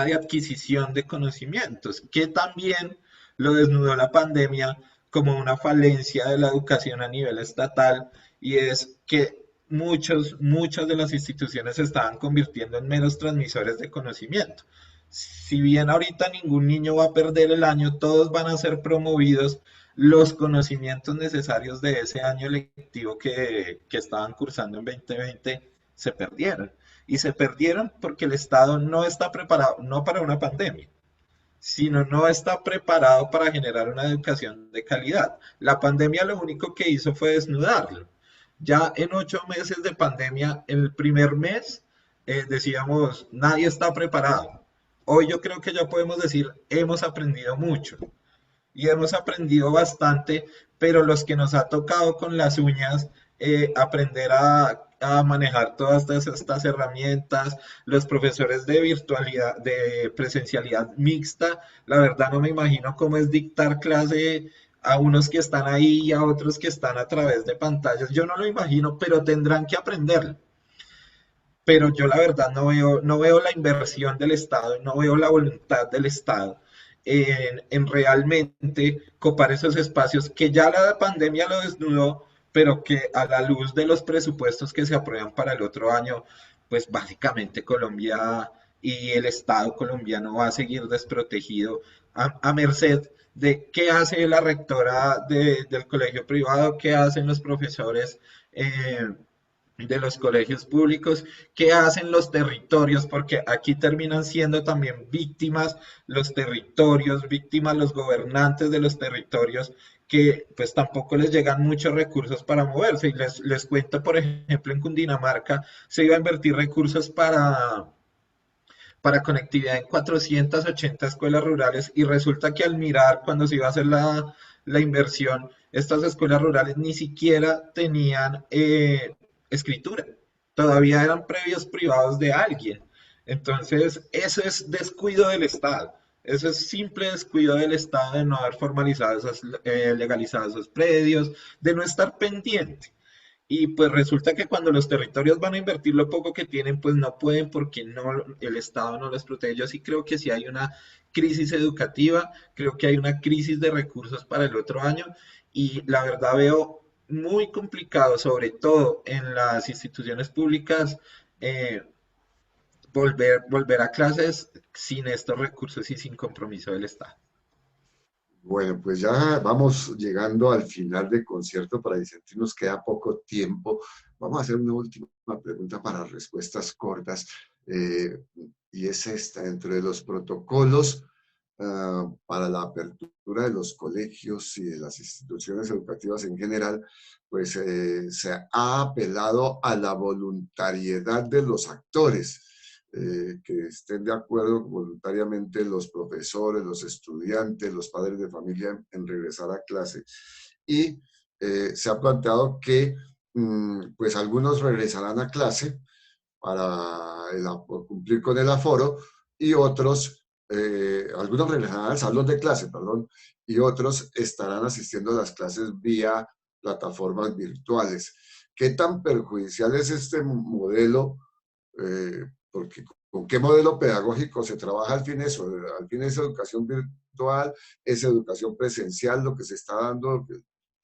de adquisición de conocimientos, que también lo desnudó la pandemia como una falencia de la educación a nivel estatal, y es que muchas de las instituciones se estaban convirtiendo en meros transmisores de conocimiento. Si bien ahorita ningún niño va a perder el año, todos van a ser promovidos, los conocimientos necesarios de ese año lectivo que estaban cursando en 2020 se perdieron. Y se perdieron porque el Estado no está preparado, no para una pandemia, sino no está preparado para generar una educación de calidad. La pandemia lo único que hizo fue desnudarlo. Ya en 8 meses de pandemia, el primer mes, decíamos, nadie está preparado. Hoy yo creo que ya podemos decir, hemos aprendido mucho y hemos aprendido bastante, pero los que nos ha tocado con las uñas aprender a manejar todas estas herramientas, los profesores de virtualidad, de presencialidad mixta, la verdad no me imagino cómo es dictar clase a unos que están ahí y a otros que están a través de pantallas. Yo no lo imagino, pero tendrán que aprenderlo. Pero yo la verdad no veo la inversión del Estado, no veo la voluntad del Estado en realmente copar esos espacios que ya la pandemia lo desnudó, pero que a la luz de los presupuestos que se aprueban para el otro año, pues básicamente Colombia y el Estado colombiano va a seguir desprotegido a merced de qué hace la rectora del colegio privado, qué hacen los profesores de los colegios públicos, qué hacen los territorios, porque aquí terminan siendo también víctimas los territorios, víctimas los gobernantes de los territorios, que pues tampoco les llegan muchos recursos para moverse. Y les cuento, por ejemplo, en Cundinamarca se iba a invertir recursos para conectividad en 480 escuelas rurales, y resulta que al mirar cuando se iba a hacer la inversión, estas escuelas rurales ni siquiera tenían escritura, todavía eran previos privados de alguien. Entonces, eso es descuido del Estado. Eso es simple descuido del Estado de no haber formalizado legalizado esos predios, de no estar pendiente. Y pues resulta que cuando los territorios van a invertir lo poco que tienen, pues no pueden porque el Estado no los protege. Yo sí creo que sí hay una crisis educativa, creo que hay una crisis de recursos para el otro año, y la verdad veo muy complicado, sobre todo en las instituciones públicas, eh, volver a clases sin estos recursos y sin compromiso del Estado. Bueno, pues ya vamos llegando al final del concierto para disentir, nos queda poco tiempo. Vamos a hacer una última pregunta para respuestas cortas, y es esta: dentro de los protocolos para la apertura de los colegios y de las instituciones educativas en general, pues se ha apelado a la voluntariedad de los actores, que estén de acuerdo voluntariamente los profesores, los estudiantes, los padres de familia en regresar a clase. Y se ha planteado que pues algunos regresarán a clase para cumplir con el aforo, y otros, algunos regresarán al salón de clase, perdón, y otros estarán asistiendo a las clases vía plataformas virtuales. ¿Qué tan perjudicial es este modelo? Porque ¿con qué modelo pedagógico se trabaja al fin eso? Al fin es educación virtual, es educación presencial lo que se está dando,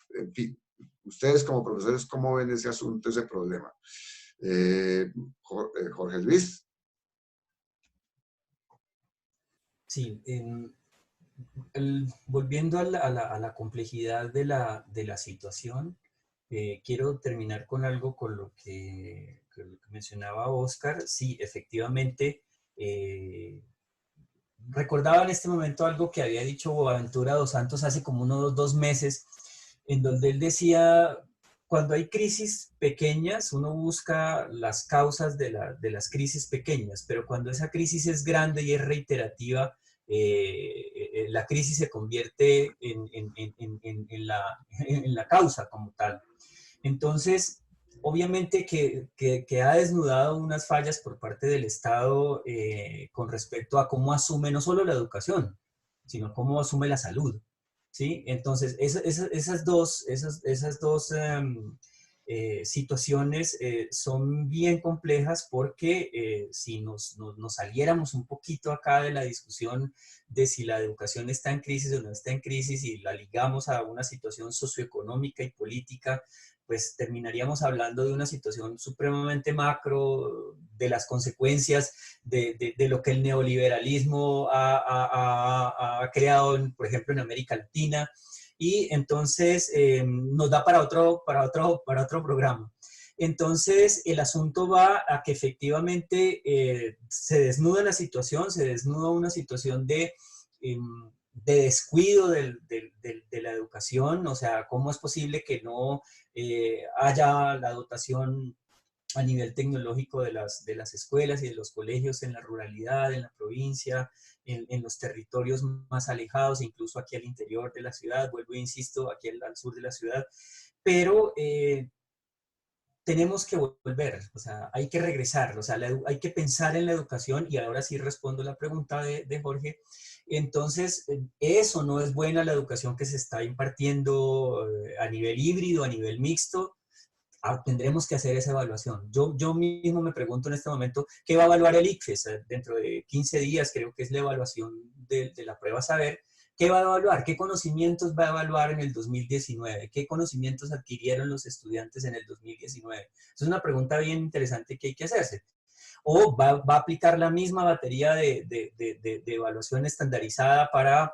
en fin. Ustedes como profesores, ¿cómo ven ese asunto, ese problema? Jorge Luis. Sí, volviendo a la complejidad de la situación, quiero terminar con algo con lo que mencionaba Oscar. Sí, efectivamente, recordaba en este momento algo que había dicho Boaventura dos Santos hace como unos 2 meses, en donde él decía: cuando hay crisis pequeñas, uno busca las causas de las crisis pequeñas, pero cuando esa crisis es grande y es reiterativa, la crisis se convierte en la causa como tal. Entonces, obviamente que ha desnudado unas fallas por parte del Estado con respecto a cómo asume no solo la educación, sino cómo asume la salud. ¿Sí? Entonces, esas dos situaciones son bien complejas porque si nos saliéramos un poquito acá de la discusión de si la educación está en crisis o no está en crisis y la ligamos a una situación socioeconómica y política, pues terminaríamos hablando de una situación supremamente macro, de las consecuencias de lo que el neoliberalismo ha creado, por ejemplo, en América Latina, y entonces nos da para otro programa. Entonces, el asunto va a que efectivamente se desnuda la situación, se desnuda una situación de descuido de la educación. O sea, ¿cómo es posible que no haya la dotación a nivel tecnológico de las escuelas y de los colegios en la ruralidad, en la provincia, en los territorios más alejados, incluso aquí al interior de la ciudad? Vuelvo e insisto, aquí al sur de la ciudad. Pero tenemos que volver, o sea, hay que regresar, o sea, hay que pensar en la educación, y ahora sí respondo la pregunta de Jorge. Entonces, eso no es buena la educación que se está impartiendo a nivel híbrido, a nivel mixto. Tendremos que hacer esa evaluación. Yo mismo me pregunto en este momento, ¿qué va a evaluar el ICFES? Dentro de 15 días creo que es la evaluación de la prueba Saber. ¿Qué va a evaluar? ¿Qué conocimientos va a evaluar en el 2019? ¿Qué conocimientos adquirieron los estudiantes en el 2019? Es una pregunta bien interesante que hay que hacerse. ¿O va a aplicar la misma batería de evaluación estandarizada para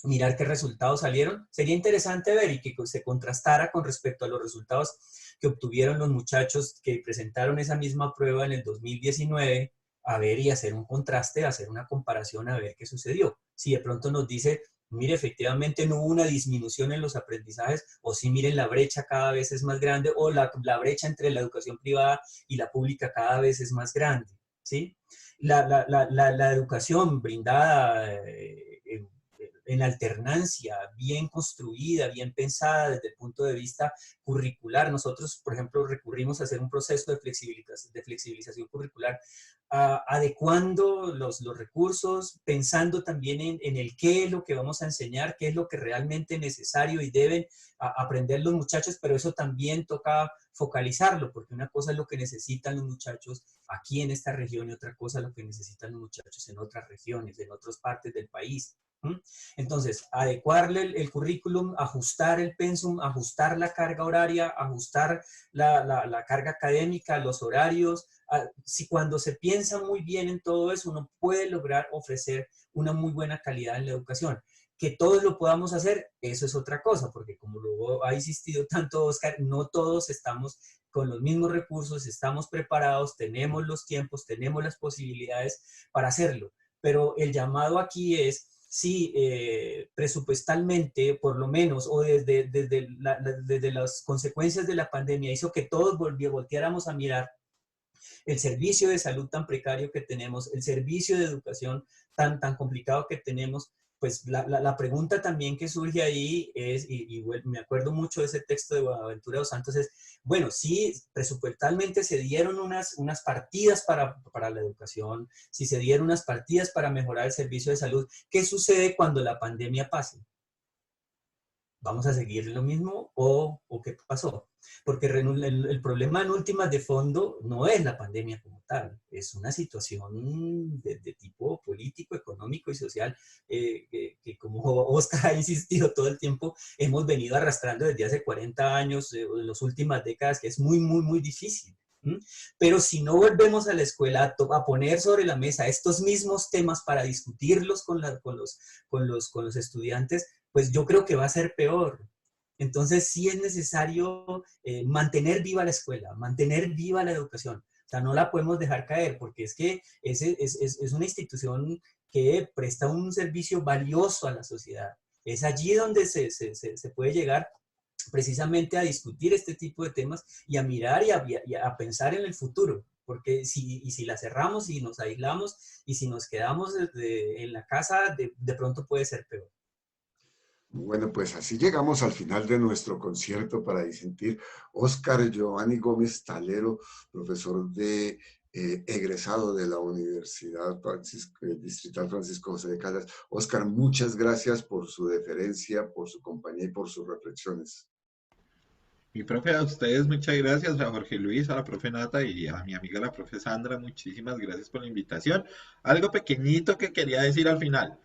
mirar qué resultados salieron? Sería interesante ver y que se contrastara con respecto a los resultados que obtuvieron los muchachos que presentaron esa misma prueba en el 2019, a ver y hacer un contraste, hacer una comparación, a ver qué sucedió. Si de pronto nos dice, mire, efectivamente no hubo una disminución en los aprendizajes, o si miren, la brecha cada vez es más grande, o la brecha entre la educación privada y la pública cada vez es más grande, ¿sí? La educación brindada en alternancia, bien construida, bien pensada desde el punto de vista curricular. Nosotros, por ejemplo, recurrimos a hacer un proceso de flexibilización curricular, adecuando los recursos, pensando también en el qué es lo que vamos a enseñar, qué es lo que realmente es necesario y deben aprender los muchachos, pero eso también toca focalizarlo, porque una cosa es lo que necesitan los muchachos aquí en esta región y otra cosa es lo que necesitan los muchachos en otras regiones, en otras partes del país. Entonces, adecuarle el currículum, ajustar el pensum, ajustar la carga horaria, ajustar la carga académica, los horarios. Si cuando se piensa muy bien en todo eso, uno puede lograr ofrecer una muy buena calidad en la educación. Que todos lo podamos hacer, eso es otra cosa, porque como lo ha insistido tanto Oscar, no todos estamos con los mismos recursos, estamos preparados, tenemos los tiempos, tenemos las posibilidades para hacerlo. Pero el llamado aquí es, si presupuestalmente, por lo menos, o desde las consecuencias de la pandemia, hizo que todos volteáramos a mirar el servicio de salud tan precario que tenemos, el servicio de educación tan complicado que tenemos, pues la pregunta también que surge ahí es, me acuerdo mucho de ese texto de Bonaventura dos Santos, es, bueno, sí, presupuestalmente se dieron unas partidas para la educación, si se dieron unas partidas para mejorar el servicio de salud, ¿qué sucede cuando la pandemia pase? ¿Vamos a seguir lo mismo o qué pasó? Porque el problema en últimas de fondo no es la pandemia como tal, es una situación de tipo político, económico y social que como Oscar ha insistido todo el tiempo, hemos venido arrastrando desde hace 40 años, en las últimas décadas, que es muy difícil. Pero si no volvemos a la escuela a poner sobre la mesa estos mismos temas para discutirlos con los estudiantes, pues yo creo que va a ser peor. Entonces sí es necesario mantener viva la escuela, mantener viva la educación. O sea, no la podemos dejar caer, porque es que es una institución que presta un servicio valioso a la sociedad. Es allí donde se puede llegar precisamente a discutir este tipo de temas y a mirar y a pensar en el futuro. Porque si la cerramos, si nos aislamos y si nos quedamos en la casa, de pronto puede ser peor. Bueno, pues así llegamos al final de nuestro concierto para disentir. Óscar Giovanni Gómez Talero, profesor egresado de la Universidad Distrital Francisco José de Caldas. Óscar, muchas gracias por su deferencia, por su compañía y por sus reflexiones. Mi profe, a ustedes muchas gracias, a Jorge Luis, a la profe Nata y a mi amiga la profe Sandra, muchísimas gracias por la invitación. Algo pequeñito que quería decir al final.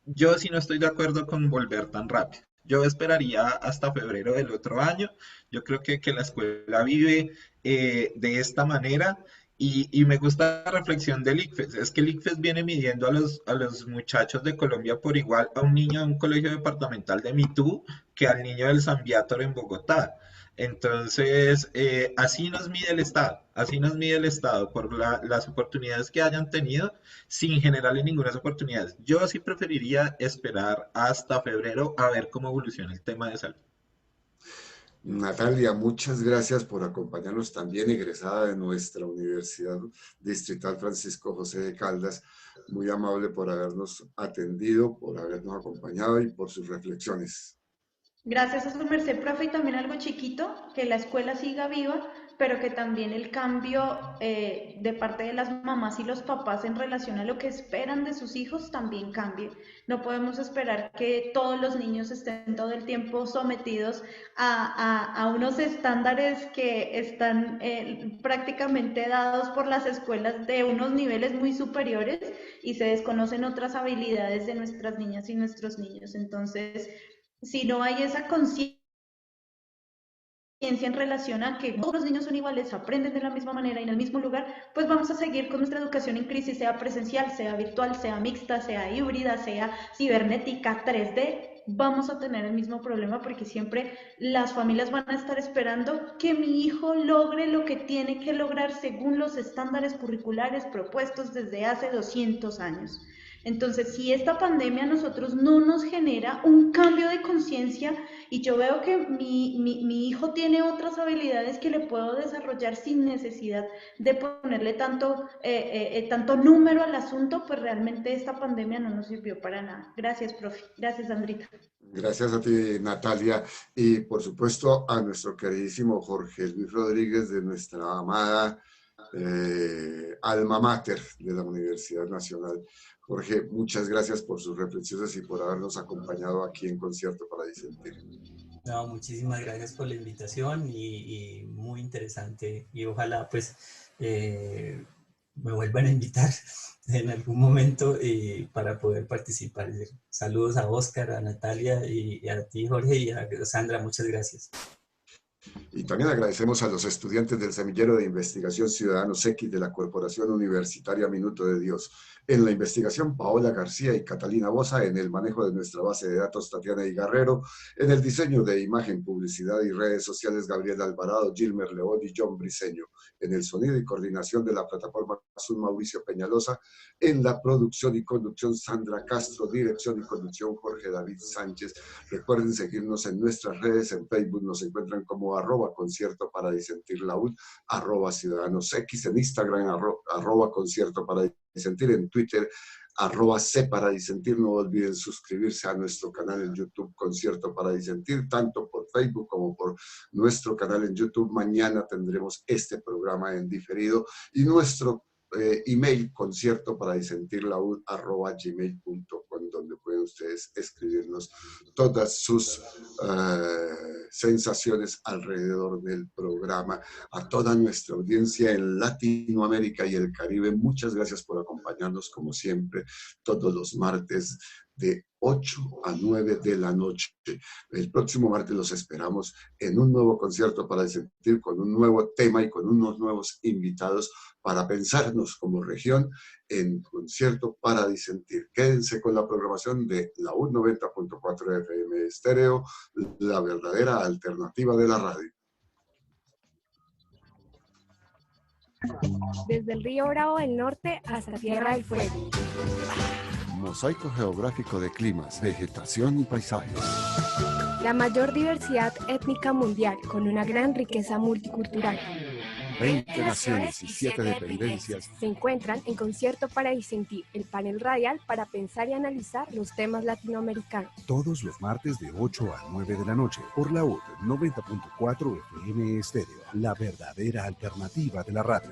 Yo sí no estoy de acuerdo con volver tan rápido. Yo esperaría hasta febrero del otro año. Yo creo que la escuela vive de esta manera y me gusta la reflexión del ICFES. Es que el ICFES viene midiendo a los muchachos de Colombia por igual a un niño de un colegio departamental de Mitú que al niño del San Viator en Bogotá. Entonces, así nos mide el Estado por las oportunidades que hayan tenido sin generarle ninguna oportunidades. Yo sí preferiría esperar hasta febrero a ver cómo evoluciona el tema de salud. Natalia, muchas gracias por acompañarnos, también egresada de nuestra Universidad Distrital Francisco José de Caldas. Muy amable por habernos atendido, por habernos acompañado y por sus reflexiones. Gracias a su merced, profe, y también algo chiquito, que la escuela siga viva, pero que también el cambio de parte de las mamás y los papás en relación a lo que esperan de sus hijos también cambie. No podemos esperar que todos los niños estén todo el tiempo sometidos a unos estándares que están prácticamente dados por las escuelas de unos niveles muy superiores y se desconocen otras habilidades de nuestras niñas y nuestros niños. Entonces, si no hay esa conciencia en relación a que todos los niños son iguales, aprenden de la misma manera y en el mismo lugar, pues vamos a seguir con nuestra educación en crisis, sea presencial, sea virtual, sea mixta, sea híbrida, sea cibernética, 3D, vamos a tener el mismo problema porque siempre las familias van a estar esperando que mi hijo logre lo que tiene que lograr según los estándares curriculares propuestos desde hace 200 años. Entonces, si esta pandemia a nosotros no nos genera un cambio de conciencia y yo veo que mi hijo tiene otras habilidades que le puedo desarrollar sin necesidad de ponerle tanto número al asunto, pues realmente esta pandemia no nos sirvió para nada. Gracias, profe. Gracias, Sandrita. Gracias a ti, Natalia, y por supuesto a nuestro queridísimo Jorge Luis Rodríguez de nuestra amada alma mater de la Universidad Nacional. Jorge, muchas gracias por sus reflexiones y por habernos acompañado aquí en Concierto para Disentir. No, muchísimas gracias por la invitación y muy interesante. Y ojalá pues me vuelvan a invitar en algún momento para poder participar. Saludos a Óscar, a Natalia y a ti, Jorge, y a Sandra. Muchas gracias. Y también agradecemos a los estudiantes del Semillero de Investigación Ciudadanos X de la Corporación Universitaria Minuto de Dios. En la investigación, Paola García y Catalina Boza. En el manejo de nuestra base de datos, Tatiana Igarrero. En el diseño de imagen, publicidad y redes sociales, Gabriel Alvarado, Gilmer León y John Briceño. En el sonido y coordinación de la plataforma Zoom, Mauricio Peñalosa. En la producción y conducción, Sandra Castro. Dirección y conducción, Jorge David Sánchez. Recuerden seguirnos en nuestras redes. En Facebook nos encuentran como @concierto para disentir laúd, @ciudadanos X, en Instagram @concierto para disentir, en Twitter @c para disentir. No olviden suscribirse a nuestro canal en YouTube Concierto para disentir, tanto por Facebook como por nuestro canal en YouTube. Mañana tendremos este programa en diferido y nuestro email concierto para disentir laúd @gmail.com, donde pueden ustedes escribirnos todas sus sensaciones alrededor del programa. A toda nuestra audiencia en Latinoamérica y el Caribe, muchas gracias por acompañarnos como siempre todos los martes de 8 a 9 de la noche. El próximo martes los esperamos en un nuevo concierto para disentir, con un nuevo tema y con unos nuevos invitados para pensarnos como región en concierto para disentir. Quédense con la programación de la U 90.4 FM Estéreo, la verdadera alternativa de la radio. Desde el río Bravo del Norte hasta Tierra del Fuego. Mosaico geográfico de climas, vegetación y paisajes. La mayor diversidad étnica mundial, con una gran riqueza multicultural. 20 naciones y 7 dependencias se encuentran en Concierto para Disentir, el panel radial para pensar y analizar los temas latinoamericanos. Todos los martes de 8 a 9 de la noche por la UD 90.4 FM Estéreo, la verdadera alternativa de la radio.